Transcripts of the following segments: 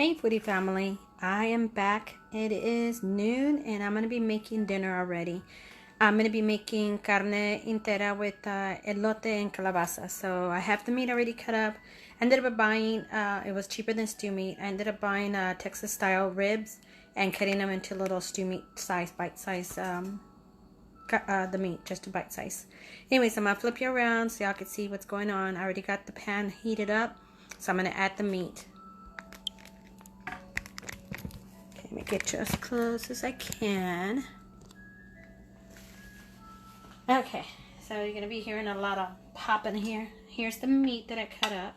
Hey foodie family, I am back. It is noon and I'm going to be making dinner already. I'm going to be making carne entera with elote and calabasa. So I have the meat already cut up. I ended up buying, it was cheaper than stew meat. I ended up buying Texas style ribs and cutting them into little stew meat size, bite size, the meat, just a bite size. Anyways, I'm going to flip you around so y'all can see what's going on. I already got the pan heated up, so I'm going to add the meat. Let me get you as close as I can. Okay, so you're going to be hearing a lot of popping here. Here's the meat that I cut up.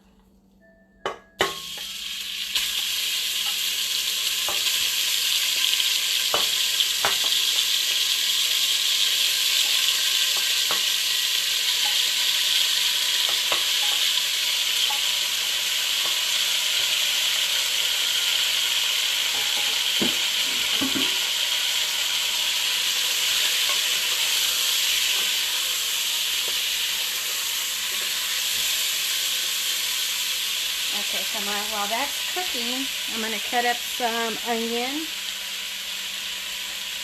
Okay, so while that's cooking, I'm going to cut up some onion.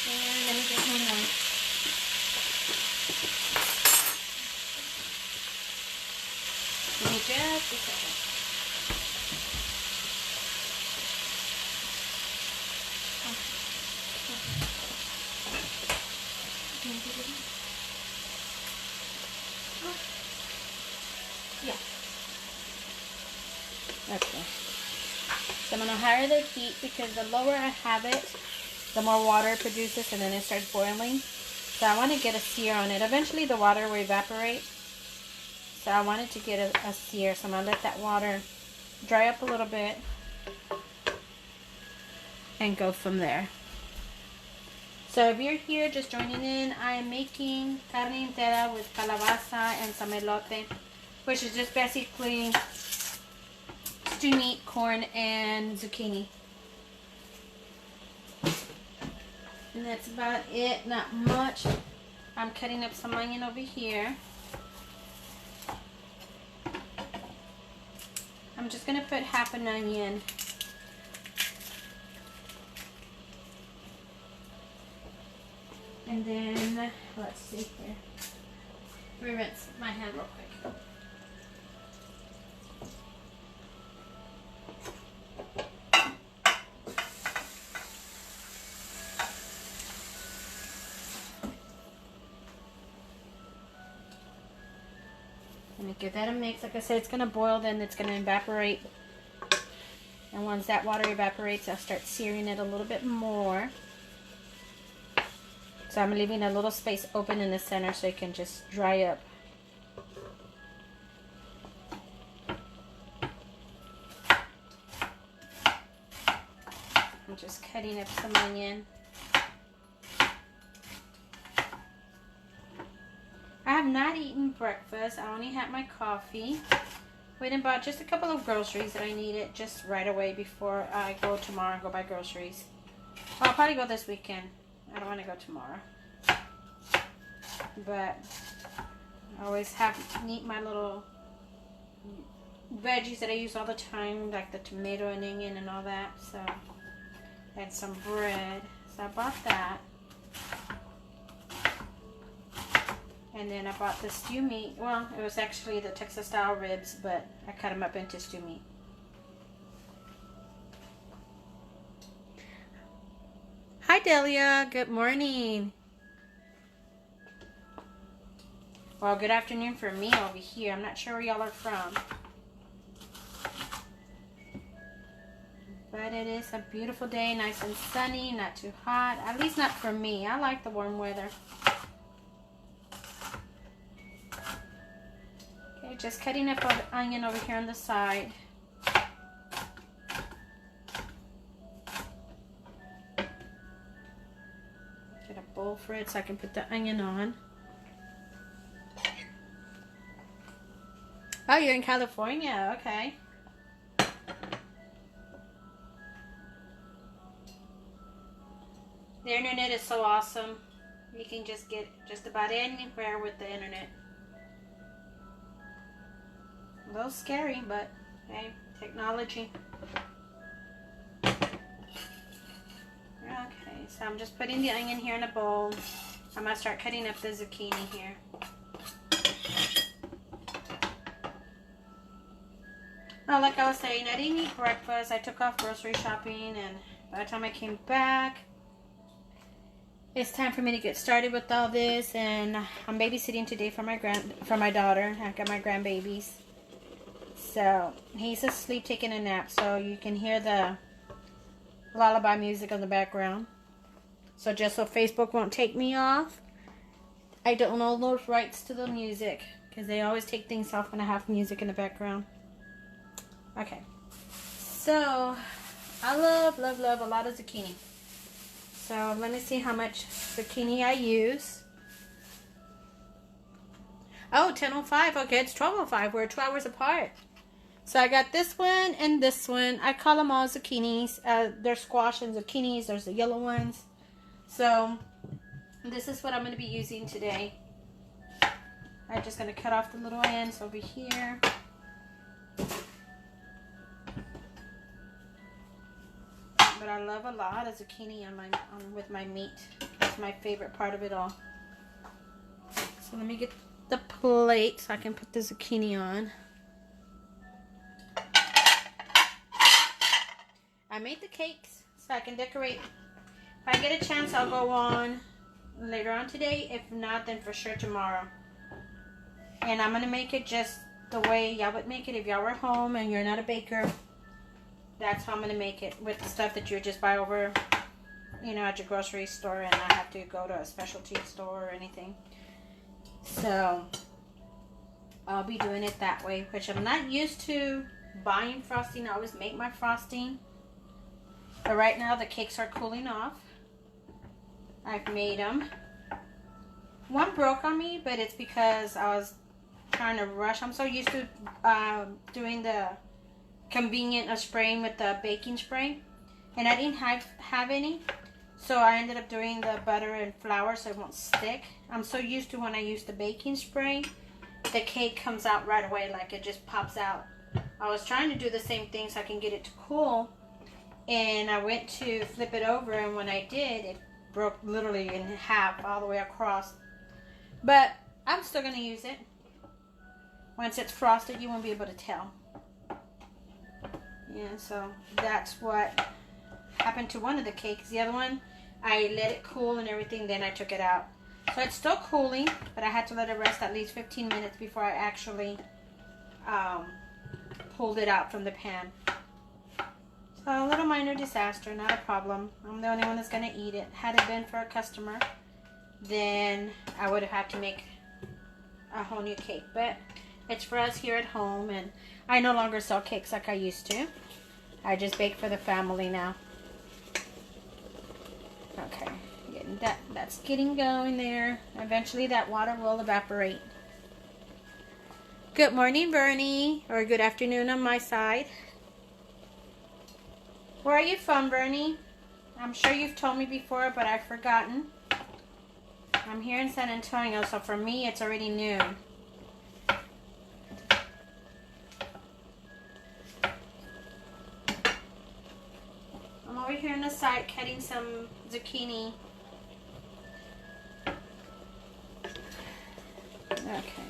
And let me get my knife. Give me just a second. Yeah. Okay. So I'm going to higher the heat because the lower I have it, the more water it produces and then it starts boiling. So I want to get a sear on it. Eventually the water will evaporate. So I wanted to get a sear. So I'm going to let that water dry up a little bit and go from there. So if you're here just joining in, I am making carne entera with calabasa and some elote, which is just basically stew meat, corn, and zucchini. And that's about it, not much. I'm cutting up some onion over here. I'm just going to put half an onion. And then, let's see here. Let me rinse my hand real quick. Let me give that a mix. Like I said, it's going to boil, then it's going to evaporate. And once that water evaporates, I'll start searing it a little bit more. So I'm leaving a little space open in the center so it can just dry up. I'm just cutting up some onion. I have not eaten breakfast. I only had my coffee. Went and bought just a couple of groceries that I needed just right away before I go tomorrow and go buy groceries. Well, I'll probably go this weekend. I don't want to go tomorrow. But I always need my little veggies that I use all the time, like the tomato and onion and all that. So, and some bread. So I bought that. And then I bought the stew meat. Well, it was actually the Texas style ribs, but I cut them up into stew meat. Hi Delia, good morning. Well, good afternoon for me over here. I'm not sure where y'all are from. But it is a beautiful day, nice and sunny, not too hot. At least not for me. I like the warm weather. Okay, just cutting up the onion over here on the side. Get a bowl for it so I can put the onion on. Oh, you're in California. Okay. The internet is so awesome. You can just get just about anywhere with the internet. A little scary, but hey, technology. so I'm just putting the onion here in a bowl. I'm going to start cutting up the zucchini here. Now, like I was saying, I didn't eat breakfast. I took off grocery shopping, and by the time I came back, it's time for me to get started with all this. And I'm babysitting today for my daughter. I got my grandbabies. So he's asleep taking a nap, so you can hear the lullaby music in the background. So just so Facebook won't take me off, I don't own those rights to the music, because they always take things off when I have music in the background. Okay, so I love a lot of zucchini. So let me see how much zucchini I use. Oh, 10:05. Okay, it's 12:05. We're 2 hours apart. So I got this one and this one. I call them all zucchinis. They're squash and zucchinis. There's the yellow ones. So this is what I'm going to be using today. I'm just going to cut off the little ends over here. But I love a lot of zucchini with my meat. That's my favorite part of it all. So let me get the plate so I can put the zucchini on. I made the cakes so I can decorate. If I get a chance, I'll go on later on today. If not, then for sure tomorrow. And I'm going to make it just the way y'all would make it if y'all were home and you're not a baker. That's how I'm going to make it, with the stuff that you just buy over, you know, at your grocery store, and not have to go to a specialty store or anything. So I'll be doing it that way, which I'm not used to buying frosting. I always make my frosting. But right now the cakes are cooling off. I've made them. One broke on me, but it's because I was trying to rush. I'm so used to doing the convenient of spraying with the baking spray, and I didn't have any, so I ended up doing the butter and flour so it won't stick. I'm so used to when I use the baking spray, the cake comes out right away, like it just pops out. I was trying to do the same thing so I can get it to cool, and I went to flip it over, and when I did, it broke literally in half all the way across. But I'm still going to use it. Once it's frosted, you won't be able to tell. Yeah, so that's what happened to one of the cakes. The other one, I let it cool and everything, then I took it out. So it's still cooling, but I had to let it rest at least 15 minutes before I actually pulled it out from the pan. So a little minor disaster, not a problem. I'm the only one that's going to eat it. Had it been for a customer, then I would have had to make a whole new cake. But it's for us here at home, and I no longer sell cakes like I used to. I just bake for the family now. Okay, that's getting going there. Eventually that water will evaporate. Good morning, Bernie, or good afternoon on my side. Where are you from, Bernie? I'm sure you've told me before, but I've forgotten. I'm here in San Antonio, so for me it's already noon. Over here on the side cutting some zucchini. Okay.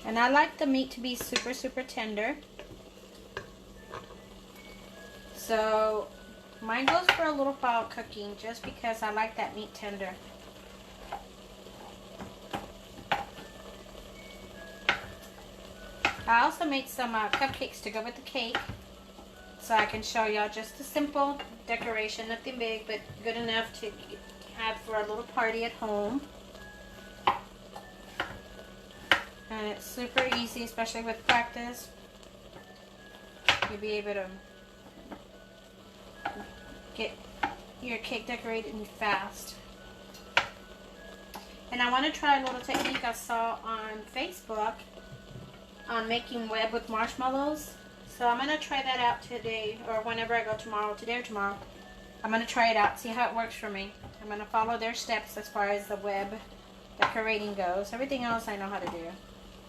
And I like the meat to be super tender. So mine goes for a little while cooking just because I like that meat tender. I also made some cupcakes to go with the cake. So I can show y'all just a simple decoration, nothing big, but good enough to have for a little party at home. And it's super easy, especially with practice. You'll be able to get your cake decorated fast. And I want to try a little technique I saw on Facebook on making web with marshmallows. So I'm going to try that out today, or whenever I go tomorrow, today or tomorrow. I'm going to try it out, see how it works for me. I'm going to follow their steps as far as the web decorating goes. Everything else I know how to do,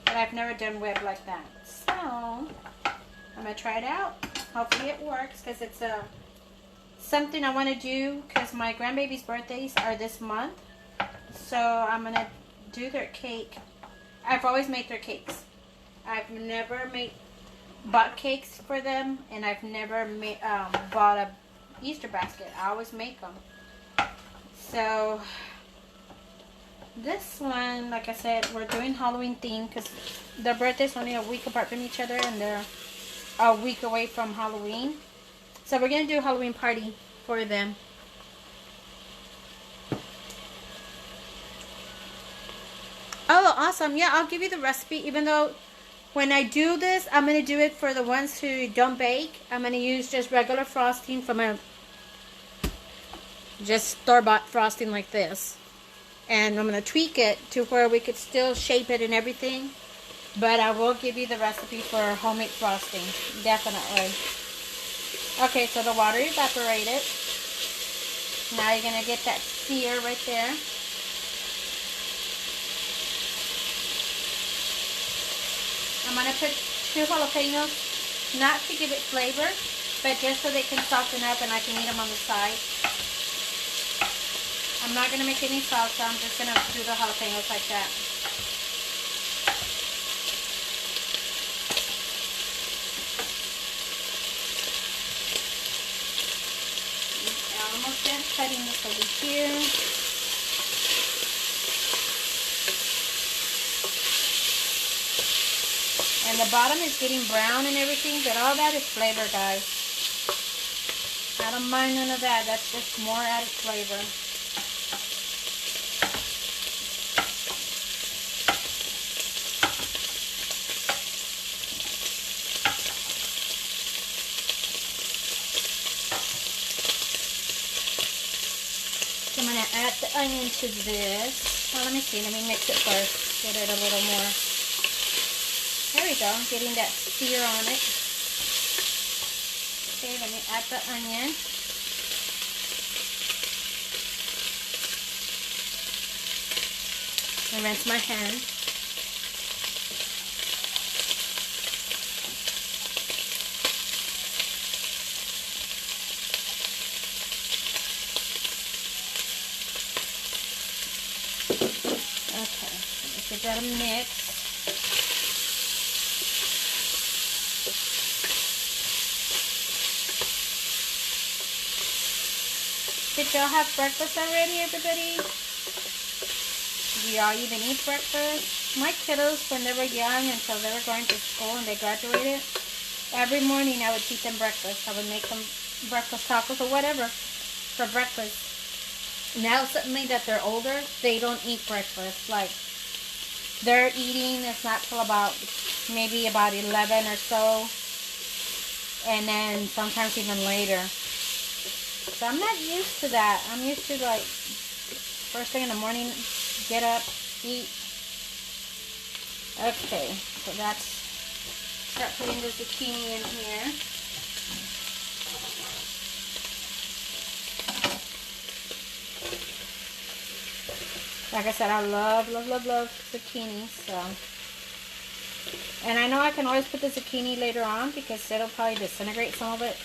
but I've never done web like that. So I'm going to try it out. Hopefully it works, because it's something I want to do because my grandbaby's birthdays are this month. So I'm going to do their cake. I've always made their cakes. I've never bought cakes for them, and I've never bought a Easter basket. I always make them. So this one, like I said, we're doing Halloween theme because their birthday's only a week apart from each other, and they're a week away from Halloween. So we're going to do a Halloween party for them. Oh, awesome. Yeah, I'll give you the recipe. Even though when I do this, I'm going to do it for the ones who don't bake. I'm going to use just regular frosting from just store-bought frosting like this. And I'm going to tweak it to where we could still shape it and everything. But I will give you the recipe for homemade frosting. Definitely. Okay, so the water evaporated. Now you're going to get that sear right there. I'm going to put 2 jalapenos, not to give it flavor, but just so they can soften up and I can eat them on the side. I'm not going to make any salsa. I'm just going to do the jalapenos like that. Almost done cutting this over here. And the bottom is getting brown and everything, but all that is flavor, guys. I don't mind none of that. That's just more added flavor. So I'm going to add the onion to this. Well, let me see. Let me mix it first. Get it a little more. There we go, getting that sear on it. Okay, let me add the onion. And rinse my hand. Okay, let's give that a mix. Did y'all have breakfast already, everybody? Do y'all even eat breakfast? My kiddos, when they were young, until they were going to school and they graduated, every morning I would teach them breakfast. I would make them breakfast tacos or whatever for breakfast. Now, suddenly that they're older, they don't eat breakfast. Like, they're eating, it's not till about, maybe about 11 or so. And then sometimes even later. So I'm not used to that. I'm used to, like, first thing in the morning, get up, eat. Okay, so that's, start putting the zucchini in here. Like I said, I love zucchini, so. And I know I can always put the zucchini later on because it'll probably disintegrate some of it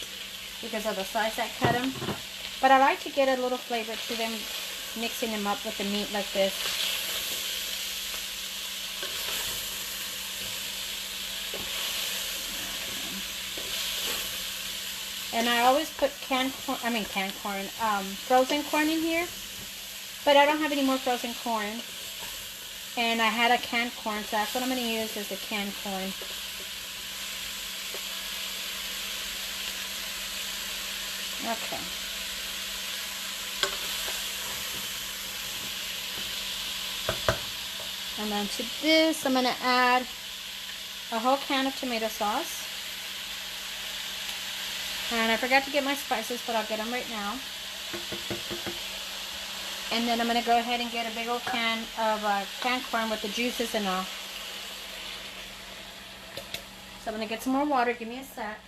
because of the size I cut them. But I like to get a little flavor to them, mixing them up with the meat like this. And I always put frozen corn in here. But I don't have any more frozen corn. And I had a canned corn, so that's what I'm going to use is the canned corn. Okay. And then to this, I'm going to add a whole can of tomato sauce. And I forgot to get my spices, but I'll get them right now. And then I'm going to go ahead and get a big old can of canned corn with the juices and all. So I'm going to get some more water. Give me a sec.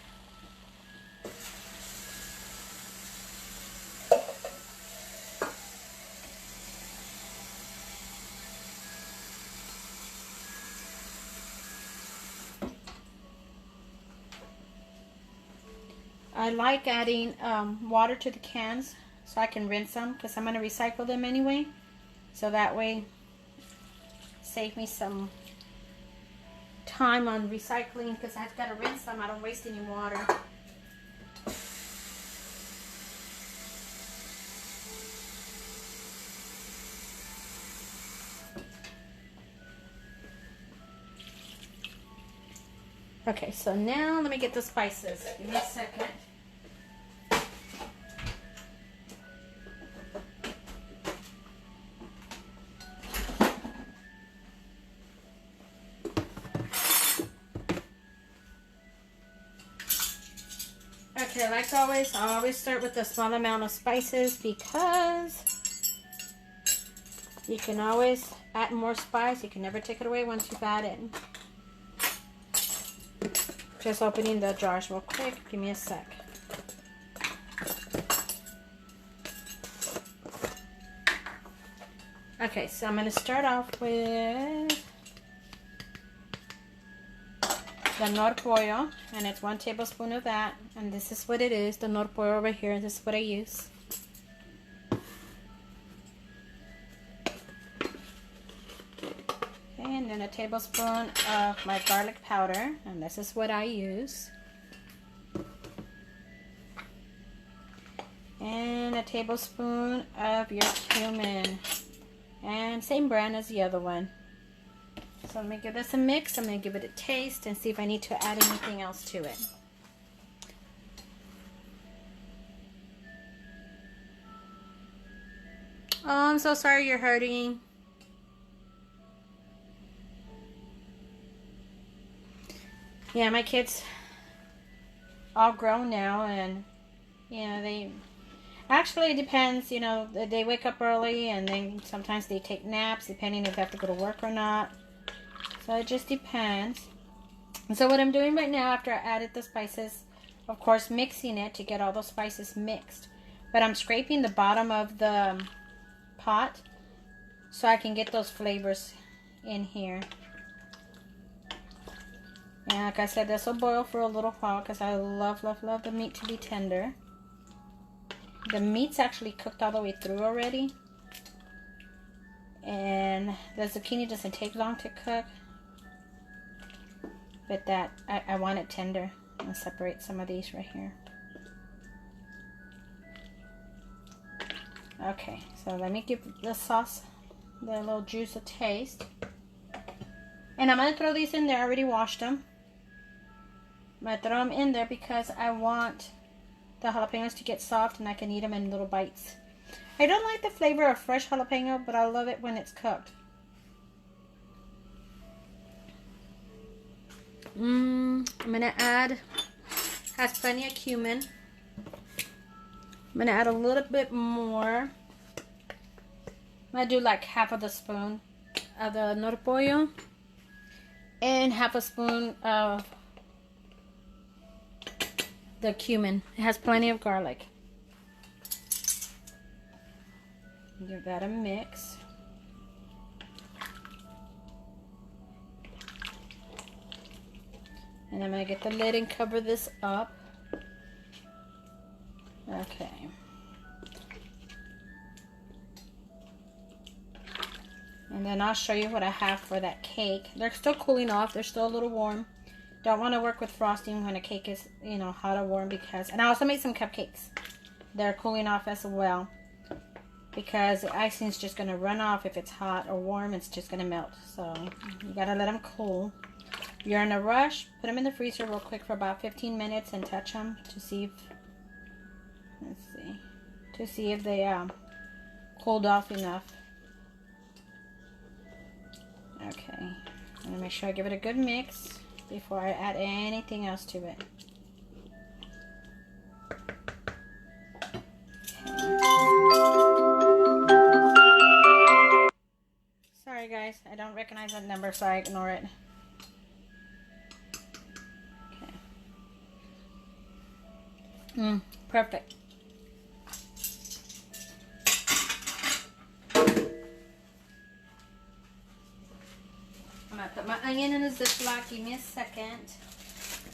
I like adding water to the cans so I can rinse them because I'm going to recycle them anyway. So that way, save me some time on recycling because I've got to rinse them. I don't waste any water. Okay, so now let me get the spices. Give me a second. Okay, like always, I always start with a small amount of spices because you can always add more spice. You can never take it away once you've added it. Just opening the jars real quick. Give me a sec. Okay, so I'm going to start off with the nor pollo, and it's 1 tablespoon of that. And this is what it is, the nor pollo over here. This is what I use. And then a tablespoon of my garlic powder, and this is what I use. And a tablespoon of your cumin, and same brand as the other one. So let me give this a mix. I'm going to give it a taste and see if I need to add anything else to it. Oh, I'm so sorry you're hurting. Yeah, my kids all grown now, and you know, they actually, it depends, you know, they wake up early and then sometimes they take naps depending if they have to go to work or not. So it just depends. And so what I'm doing right now, after I added the spices, of course mixing it to get all those spices mixed, but I'm scraping the bottom of the pot so I can get those flavors in here. And like I said, this will boil for a little while because I love the meat to be tender. The meat's actually cooked all the way through already. And the zucchini doesn't take long to cook. But that, I want it tender. I'm going to separate some of these right here. Okay, so let me give the sauce, the little juice, a taste. And I'm going to throw these in there. I already washed them. I'm going to throw them in there because I want the jalapenos to get soft and I can eat them in little bites. I don't like the flavor of fresh jalapeno, but I love it when it's cooked. I'm going to add, has plenty of cumin. I'm going to add a little bit more. I'm going to do like half of the spoon of the nor pollo and half a spoon of the cumin. It has plenty of garlic. Give that a mix. And I'm going to get the lid and cover this up. Okay. And then I'll show you what I have for that cake. They're still cooling off. They're still a little warm. Don't want to work with frosting when a cake is, you know, hot or warm because... And I also made some cupcakes. They're cooling off as well. Because the icing is just going to run off. If it's hot or warm, it's just going to melt. So you got to let them cool. If you're in a rush, put them in the freezer real quick for about 15 minutes and touch them to see if... Let's see. To see if they cooled off enough. Okay. I'm going to make sure I give it a good mix before I add anything else to it. Okay. Sorry guys, I don't recognize that number, so I ignore it. Okay. Perfect. I'm going to put my onion in a Ziploc. Give me a second.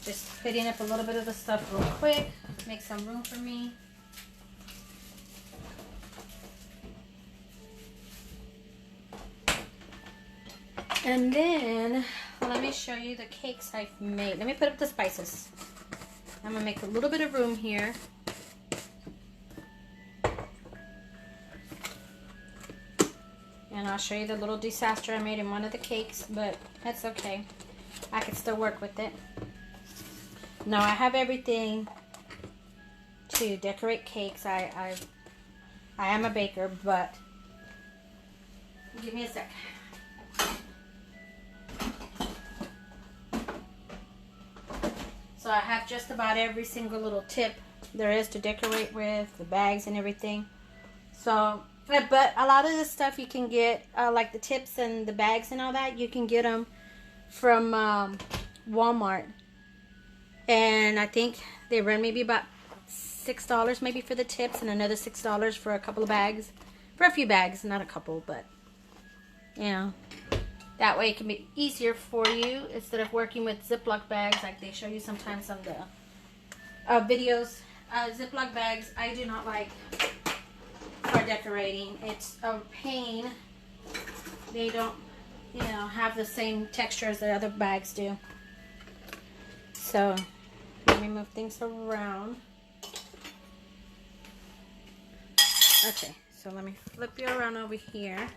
Just putting up a little bit of the stuff real quick. Make some room for me. And then, let me show you the cakes I've made. Let me put up the spices. I'm going to make a little bit of room here. And I'll show you the little disaster I made in one of the cakes, but that's okay. I can still work with it. Now I have everything to decorate cakes. I am a baker, but give me a sec. So I have just about every single little tip there is to decorate with, the bags and everything. So, but a lot of this stuff you can get, like the tips and the bags and all that, you can get them from Walmart. And I think they run maybe about $6 maybe for the tips and another $6 for a couple of bags. For a few bags, not a couple, but you know, that way it can be easier for you instead of working with Ziploc bags like they show you sometimes on the videos. Ziploc bags I do not like for decorating. It's a pain. They don't, you know, have the same texture as the other bags do. So let me move things around. Okay, so let me flip you around over here.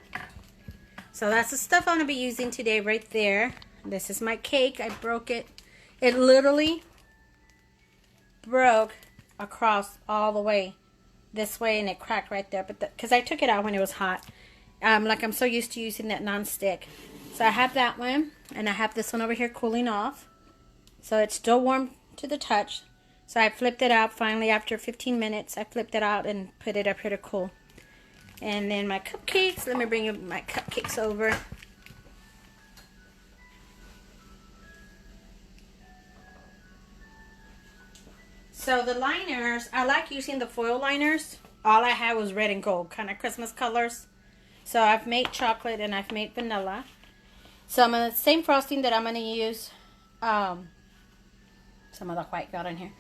So that's the stuff I'm going to be using today right there. This is my cake. I broke it. It literally broke across all the way this way and it cracked right there. But because I took it out when it was hot. Like I'm so used to using that non-stick. So I have that one and I have this one over here cooling off. So it's still warm to the touch. So I flipped it out finally after 15 minutes. I flipped it out and put it up here to cool. And then my cupcakes. Let me bring my cupcakes over. So the liners, I like using the foil liners. All I had was red and gold, kind of Christmas colors. So I've made chocolate and I've made vanilla. So I'm going to, same frosting that I'm going to use. Some of the white got in here.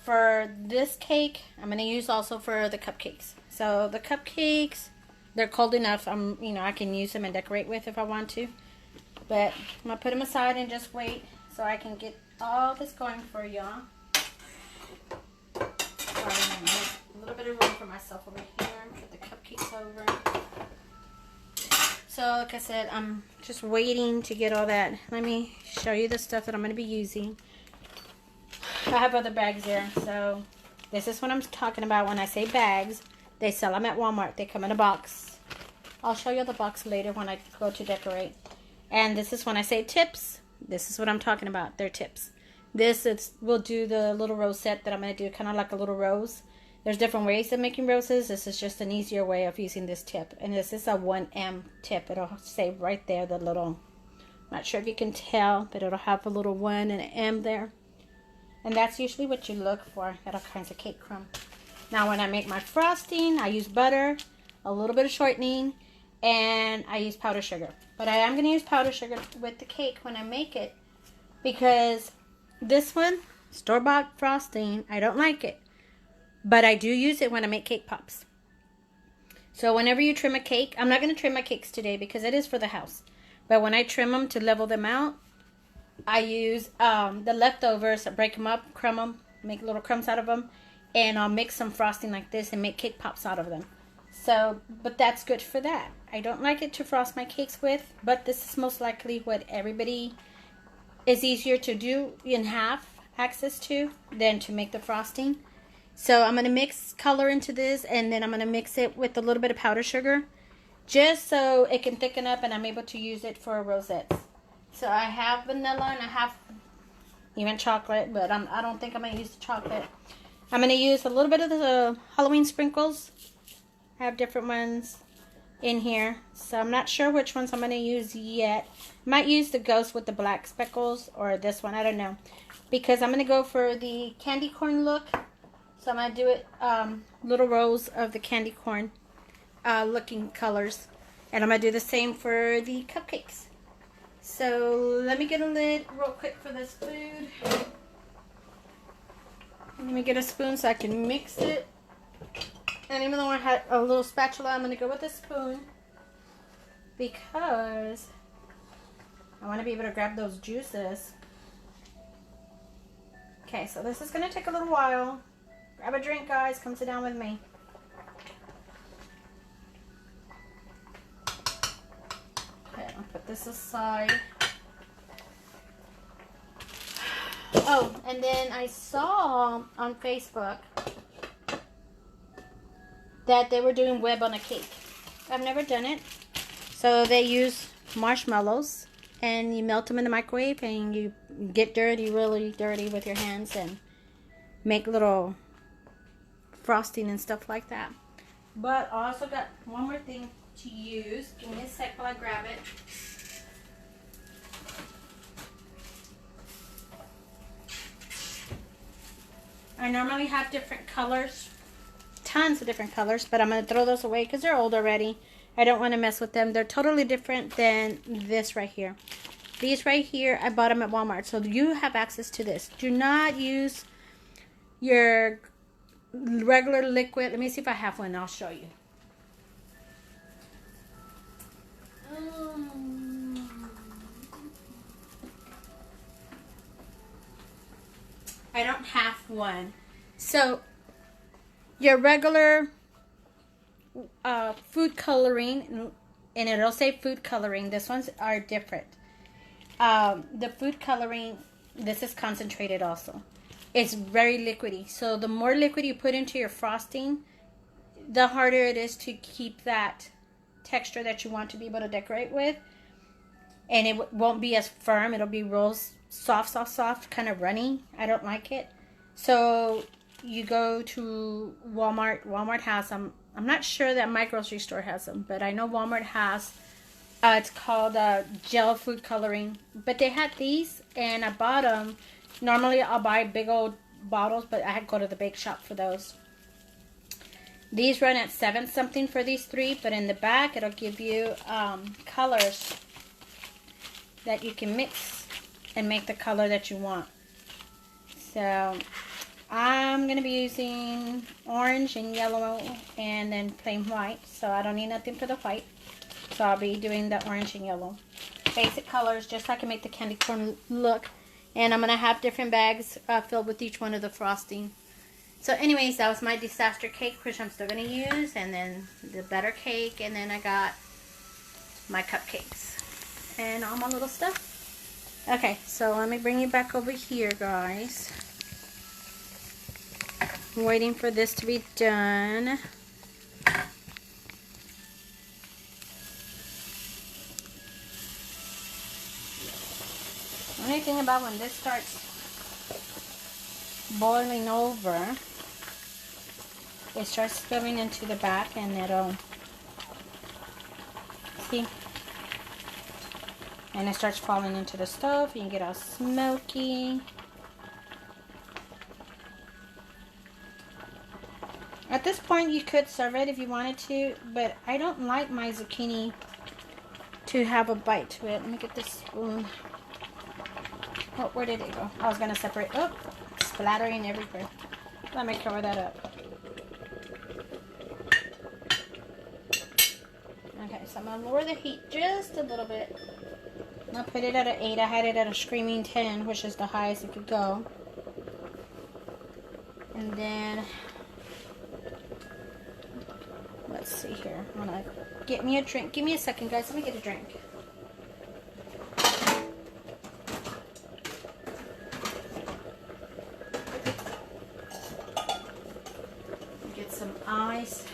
For this cake, I'm going to use also for the cupcakes. So the cupcakes, they're cold enough. You know, I can use them and decorate with if I want to. But I'm going to put them aside and just wait so I can get all this going for y'all. A little bit of room for myself over here. Put the cupcakes over. So like I said, I'm just waiting to get all that. Let me show you the stuff that I'm going to be using. I have other bags there. So this is what I'm talking about when I say bags. They sell them at Walmart. They come in a box. I'll show you the box later when I go to decorate. And this is when I say tips. This is what I'm talking about. They're tips. This is, we'll do the little rose set that I'm going to do, kind of like a little rose. There's different ways of making roses. This is just an easier way of using this tip. And this is a 1M tip. It'll say right there the little, not sure if you can tell, but it'll have a little 1 and an M there. And that's usually what you look for. Got all kinds of cake crumb. Now when I make my frosting, I use butter, a little bit of shortening, and I use powdered sugar. But I am going to use powdered sugar with the cake when I make it, because this one, store-bought frosting, I don't like it. But I do use it when I make cake pops. So whenever you trim a cake, I'm not going to trim my cakes today because it is for the house. But when I trim them to level them out, I use the leftovers, I break them up, crumb them, make little crumbs out of them, and I'll mix some frosting like this and make cake pops out of them. So, but that's good for that. I don't like it to frost my cakes with, but this is most likely what everybody is easier to do and have access to than to make the frosting. So I'm going to mix color into this, and then I'm going to mix it with a little bit of powdered sugar just so it can thicken up and I'm able to use it for rosettes. So I have vanilla and I have even chocolate, but I don't think I'm going to use the chocolate. I'm going to use a little bit of the Halloween sprinkles. I have different ones in here, so I'm not sure which ones I'm going to use yet. I might use the ghost with the black speckles or this one, I don't know, because I'm going to go for the candy corn look. So I'm going to do it little rows of the candy corn looking colors, and I'm going to do the same for the cupcakes. So let me get a lid real quick for this food. Let me get a spoon so I can mix it. And even though I had a little spatula, I'm going to go with a spoon because I want to be able to grab those juices. Okay, so this is going to take a little while. Grab a drink, guys. Come sit down with me. Okay, I'll put this aside. Oh, and then I saw on Facebook that they were doing web on a cake. I've never done it. So they use marshmallows and you melt them in the microwave and you get dirty, really dirty with your hands and make little frosting and stuff like that. But I also got one more thing to use. Give me a sec while I grab it. I normally have different colors, tons of different colors, but I'm going to throw those away because they're old already. I don't want to mess with them. They're totally different than this right here. These right here, I bought them at Walmart, so you have access to this. Do not use your regular liquid. Let me see if I have one. I'll show you. I don't have one. So your regular food coloring, and it'll say food coloring. This ones are different. The food coloring, this is concentrated also. It's very liquidy. So the more liquid you put into your frosting, the harder it is to keep that texture that you want to be able to decorate with. And it won't be as firm. It'll be real soft, kind of runny. I don't like it. So you go to Walmart. Walmart has them. I'm not sure that my grocery store has them, but I know Walmart has. It's called gel food coloring. But they had these, and I bought them. Normally, I'll buy big old bottles, but I had to go to the bake shop for those. These run at $7 something for these 3, but in the back, it'll give you colors that you can mix and make the color that you want. So I'm going to be using orange and yellow and then plain white. So I don't need nothing for the white. So I'll be doing the orange and yellow. Basic colors just so I can make the candy corn look. And I'm going to have different bags filled with each one of the frosting. So anyways, that was my disaster cake, which I'm still going to use. And then the better cake. And then I got my cupcakes. And all my little stuff. Okay, so let me bring you back over here, guys. I'm waiting for this to be done. Only thing about when this starts boiling over, it starts spilling into the back and it'll, see? And it starts falling into the stove. You can get all smoky. At this point, you could serve it if you wanted to, but I don't like my zucchini to have a bite to it. Let me get this spoon. Oh, where did it go? I was going to separate. Oh, splattering everywhere. Let me cover that up. Okay, so I'm going to lower the heat just a little bit. I'll put it at an 8. I had it at a screaming 10, which is the highest it could go. And then, let's see here. I'm going to get me a drink. Give me a second, guys. Let me get a drink. Get some ice.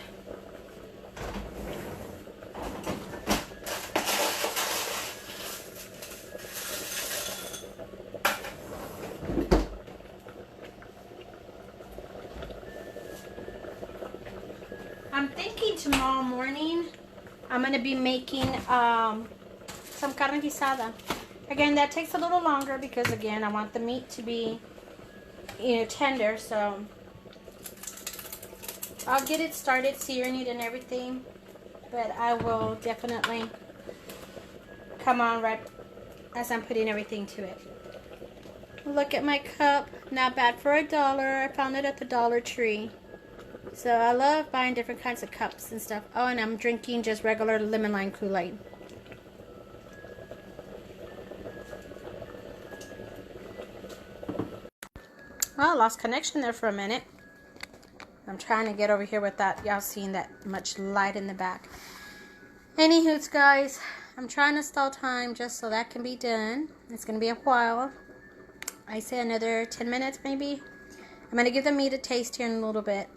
I'm thinking tomorrow morning I'm going to be making some carne guisada. Again, that takes a little longer because, again, I want the meat to be, tender. So I'll get it started, searing it and everything. But I will definitely come on right as I'm putting everything to it. Look at my cup. Not bad for $1. I found it at the Dollar Tree. So I love buying different kinds of cups and stuff. Oh, and I'm drinking just regular lemon lime Kool-Aid. Well, I lost connection there for a minute. I'm trying to get over here without y'all seeing that much light in the back. Anywho, guys, I'm trying to stall time just so that can be done. It's going to be a while. I say another 10 minutes maybe. I'm going to give the meat a taste here in a little bit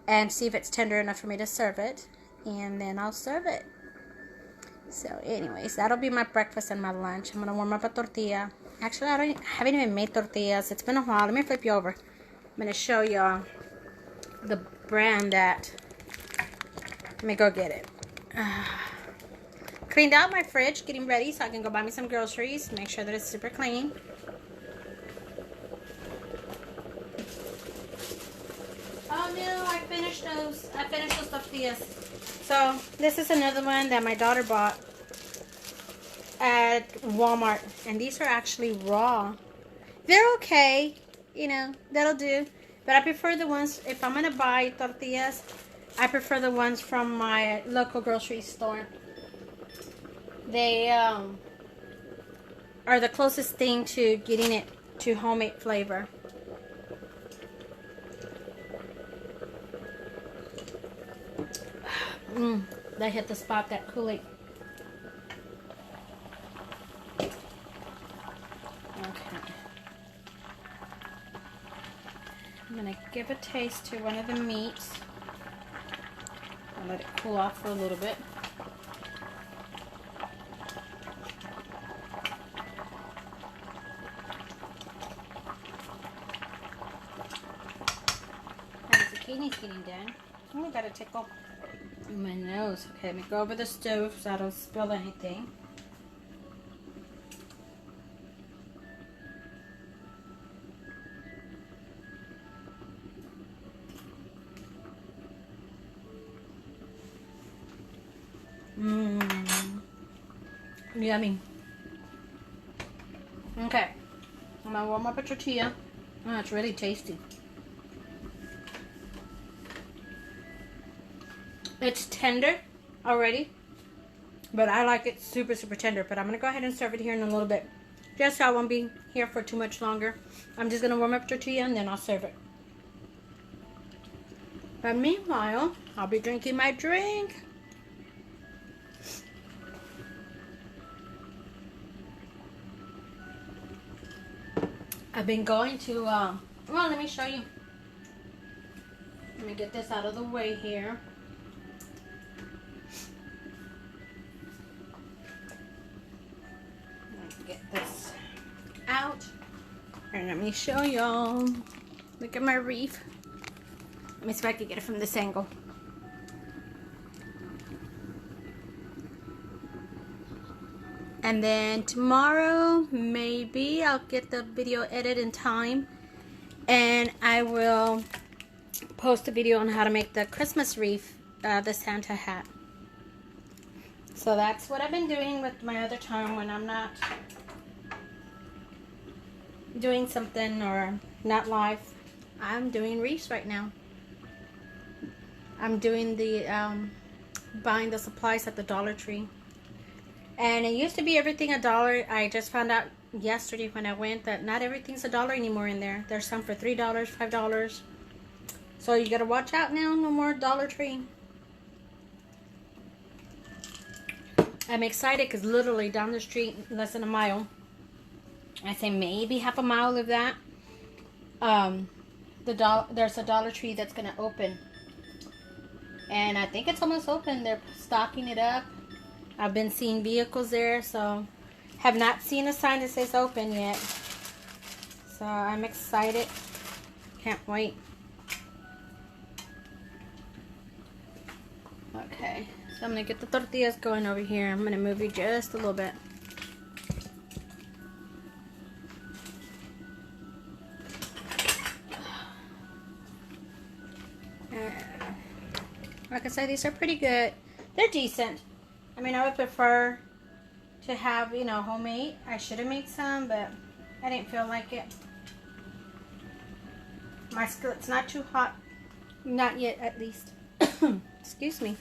and see if it's tender enough for me to serve it. And then I'll serve it. So anyways, that'll be my breakfast and my lunch. I'm going to warm up a tortilla. Actually, I haven't even made tortillas. It's been a while. Let me flip you over. I'm going to show y'all the brand that... Let me go get it. Cleaned out my fridge, getting ready so I can go buy me some groceries. Make sure that it's super clean. Oh no, I finished those tortillas. So this is another one that my daughter bought at Walmart, and these are actually raw. They're okay, you know, that'll do. But I prefer the ones, if I'm gonna buy tortillas, I prefer the ones from my local grocery store. They are the closest thing to getting it to homemade flavor. That hit the spot, that Kool-Aid. Okay. I'm going to give a taste to one of the meats. I'll let it cool off for a little bit. And the zucchini's getting done. Oh, I got a tickle in my nose. Okay, let me go over the stove so I don't spill anything. Yummy. Okay, I'm gonna warm up a tortilla. Oh, it's really tasty. It's tender already, but I like it super, super tender. But I'm gonna go ahead and serve it here in a little bit. Just so I won't be here for too much longer. I'm just gonna warm up tortilla and then I'll serve it. But meanwhile, I'll be drinking my drink. I've been going to, well, let me show you. Let me get this out of the way here. Let me get this out. And let me show y'all. Look at my reef. Let me see if I can get it from this angle. And then tomorrow, maybe I'll get the video edited in time. And I will post a video on how to make the Christmas wreath, the Santa hat. So that's what I've been doing with my other time when I'm not doing something or not live. I'm doing wreaths right now. I'm doing the, buying the supplies at the Dollar Tree. And it used to be everything $1. I just found out yesterday when I went that not everything's $1 anymore in there. There's some for $3, $5. So you gotta watch out now. No more Dollar Tree. I'm excited because literally down the street, less than a mile, I say maybe half a mile of that, there's a Dollar Tree that's gonna open. And I think it's almost open. They're stocking it up. I've been seeing vehicles there, so have not seen a sign that says open yet. So I'm excited. Can't wait. Okay, so I'm going to get the tortillas going over here. I'm going to move you just a little bit. Like I said, these are pretty good. They're decent. I mean, I would prefer to have, you know, homemade. I should have made some, but I didn't feel like it. My skillet's not too hot. Not yet, at least. Excuse me.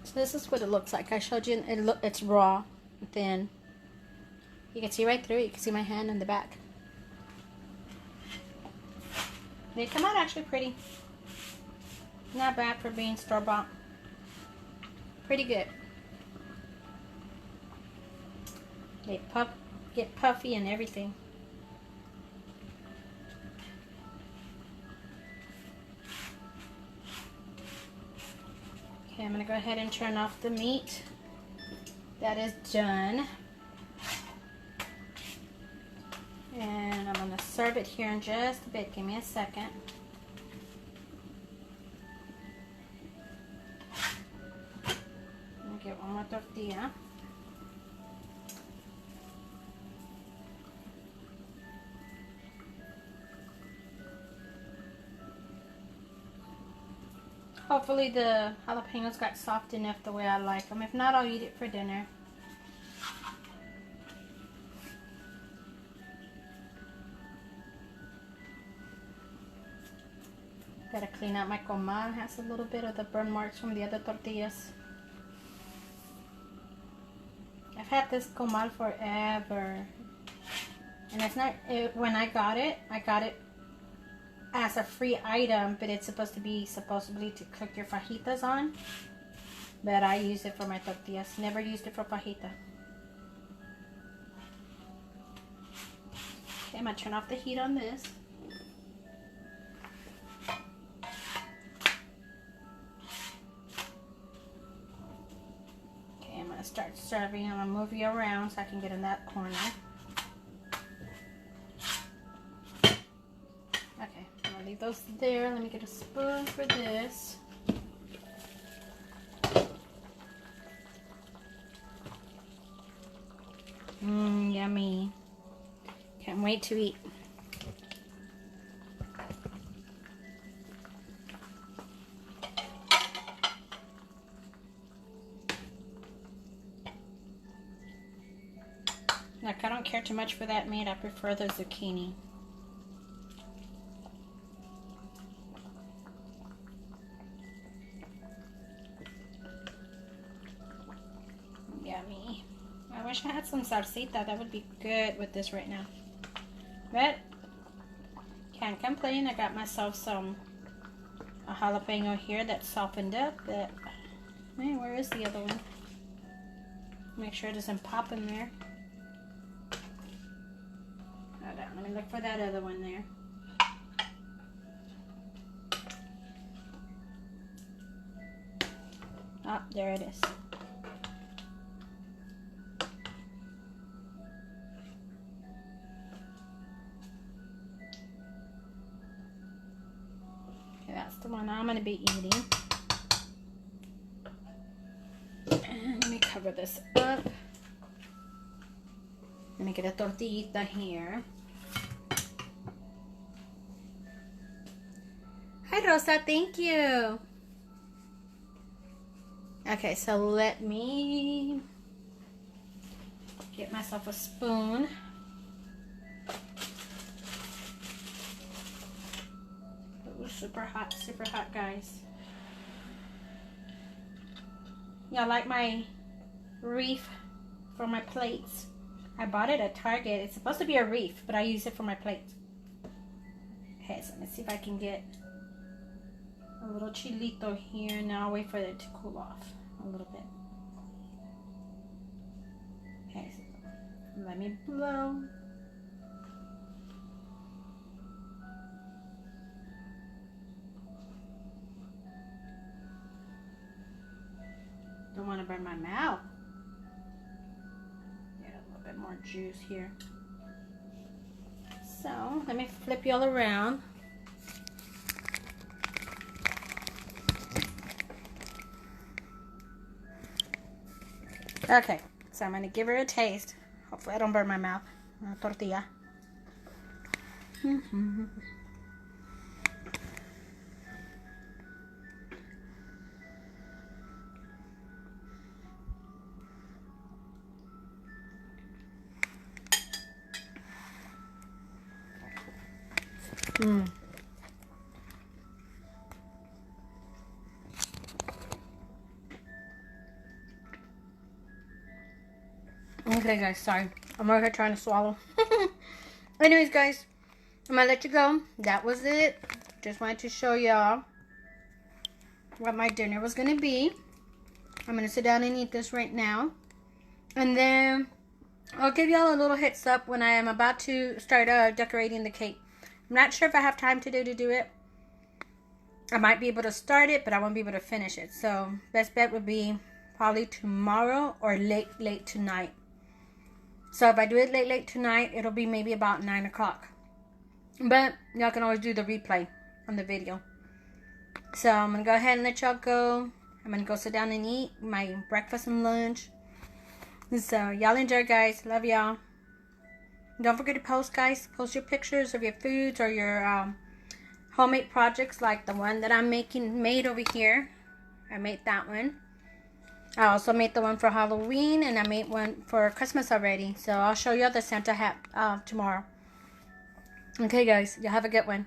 So this is what it looks like. I showed you, it's raw, thin. You can see right through it. You can see my hand in the back. They come out actually pretty. Not bad for being store-bought. Pretty good. They get puffy and everything. Okay, I'm going to go ahead and turn off the meat. That is done. And I'm going to serve it here in just a bit. Give me a second. Let me get one more tortilla. Hopefully the jalapenos got soft enough the way I like them. If not, I'll eat it for dinner. Gotta clean out my comal. It has a little bit of the burn marks from the other tortillas. I've had this comal forever. And it's not, when I got it as a free item, but it's supposed to be supposedly to cook your fajitas on. But I use it for my tortillas. Never used it for fajita. Okay, I'm gonna turn off the heat on this. Okay, I'm gonna start serving. I'm gonna move you around so I can get in that corner. Leave those there. Let me get a spoon for this. Yummy. Can't wait to eat. Like, I don't care too much for that meat. I prefer the zucchini. Yummy. I wish I had some salsita. That would be good with this right now. But can't complain. I got myself a jalapeno here that softened up. But hey, where is the other one? Make sure it doesn't pop in there. Hold on. Let me look for that other one there. Ah, there it is. That's the one I'm going to be eating. And let me cover this up. Let me get a tortillita here. Hi, Rosa. Thank you. Okay, so let me get myself a spoon. Super hot, guys. Y'all like my reef for my plates? I bought it at Target. It's supposed to be a reef, but I use it for my plates. Okay, so let me see if I can get a little chilito here. Now I'll wait for it to cool off a little bit. Okay, so let me blow. Don't want to burn my mouth. Get a little bit more juice here. So let me flip you all around. Okay, so I'm going to give her a taste. Hopefully I don't burn my mouth. Tortilla. Mm. Okay, guys, sorry. I'm over here trying to swallow. Anyways, guys, I'm gonna let you go. That was it. Just wanted to show y'all what my dinner was gonna be. I'm gonna sit down and eat this right now. And then I'll give y'all a little heads up when I am about to start decorating the cake. I'm not sure if I have time today to do it. I might be able to start it, but I won't be able to finish it. So best bet would be probably tomorrow or late tonight. So if I do it late tonight, it'll be maybe about 9 o'clock. But y'all can always do the replay on the video. So I'm going to go ahead and let y'all go. I'm going to go sit down and eat my breakfast and lunch. So y'all enjoy, guys. Love y'all. Don't forget to post, guys. Post your pictures of your foods or your homemade projects like the one that I'm made over here. I made that one. I also made the one for Halloween, and I made one for Christmas already. So I'll show you the Santa hat tomorrow. Okay, guys. Y'all have a good one.